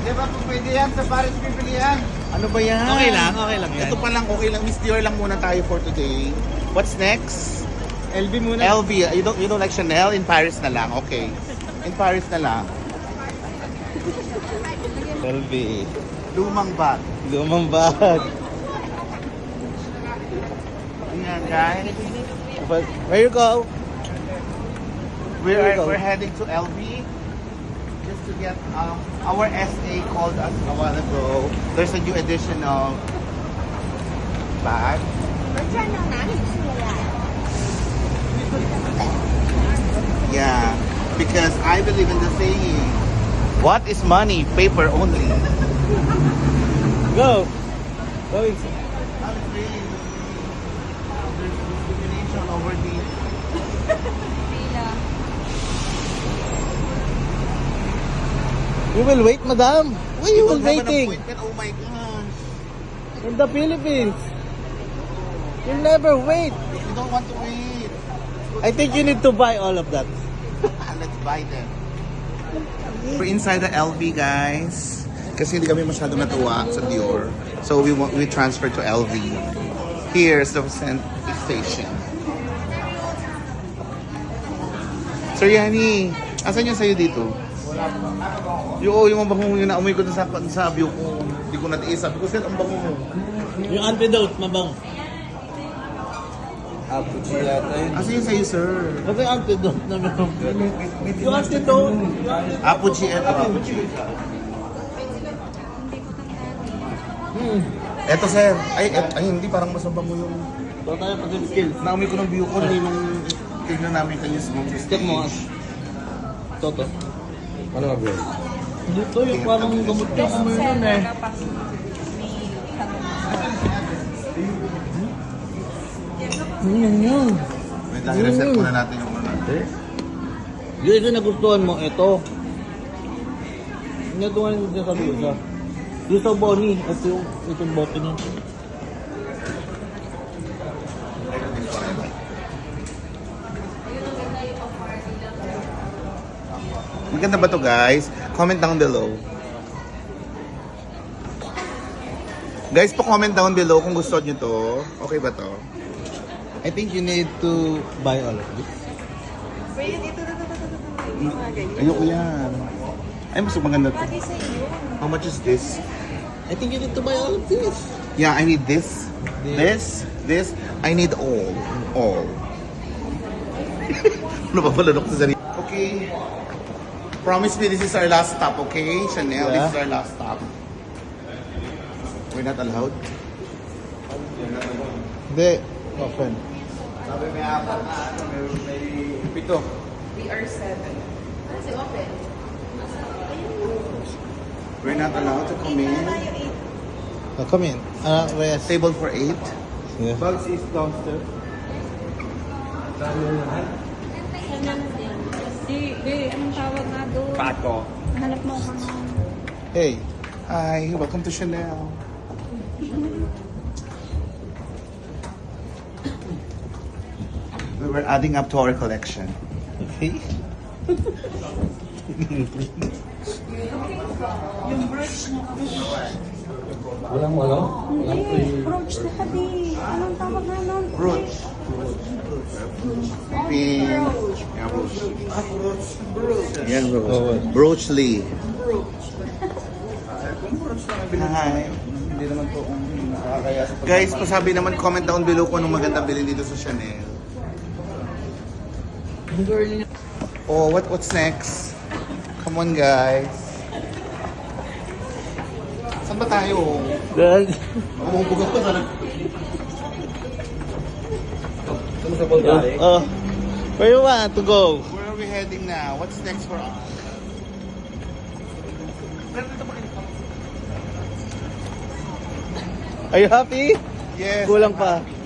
Di ba po pwede yan sa Paris bibili yan? Ano ba yan? Okay lang yan. Ito pa lang, okay lang. Miss Dior lang muna tayo for today. What's next? LB muna. LV. You don't like Chanel? In Paris na lang. Okay. In Paris na lang. LB. Lumang bag. Lumang bag. Ayan, guys. But where you go? We're heading to LV just to get our SA called us a while ago. There's a new edition of bag. Yeah, because I believe in the saying, what is money? Paper only. Go. Go. Honestly, there's discrimination over the You will wait, madam. Why you will don't have an waiting? appointment. Oh my gosh. In the Philippines. You never wait. You don't want to wait. I think you need to buy all of that. Let's buy them. We're inside the LV, guys. Kasi hindi kami masyado natuwa sa Dior. So we transfer to LV. Here's the station. Sir Yani, asan yung sayo dito? Yung bango yung naamoy ko sa view ko. Hindi ko natiis. Sabi ko, sir, ang bango mo. Yung antidote, mabang. Apuchi yata yun. Asan yung sayo, sir? Kasi antidote na meron. Yung antidote. Apuchi. Eto, sir. Ay, hindi. Parang mas mabango yung... Ito tayo pag skills. Naamoy ko ng view ko. Nung tignan namin kayo sa mga Check mo. Toto. Ano nga bro? Dito yung parang gamot ka mo yun eh. Yun. Wait lang, i-reset muna natin yung ano. Yung isa nagustuhan mo, ito. Ito nga yung sabi ko siya. Yung sa Bonnie, ito yung itong bote niya. Maganda ba to, guys? Comment down below. Guys, pa-comment down below kung gusto nyo to. Okay ba to? I think you need to buy all of this. Ayoko yan. Ay, mas maganda to. How much is this? I think you need to buy all of this. Yeah, I need this. This. I need all. All. Ano ba pala ko sa sarili? Okay. Promise me this is our last stop, okay? Chanel, this is our last stop. We're not allowed? Hindi. Open. Sabi may apat na may pito. We are 7. Kasi open. We're not allowed to come in. Oh, come in. Rest. Table for 8. Yeah. Bugs is downstairs. Anong tawag nga doon? Pato. Hanap mo ka nga. Hey. Hi, welcome to Chanel. We were adding up to our collection. Okay. Yung brooch na ka. Walang Hindi, brooch na ka di. Anong tawag nga nun? Brooch. Pink. Yeah, brooch. Yeah, brooch. Brooch Lee. Hi. Hindi naman po kung nakakaya sa Guys, pasabi naman, comment down below kung anong magandang bilhin dito sa Chanel. Oh, what's next? Come on, guys. Saan ba tayo? Dad. Umubugas pa sana. Saan sa Bulgari? Where you want to go? Where are we heading now? What's next for us? Are you happy? Yes. Kulang I'm pa. happy.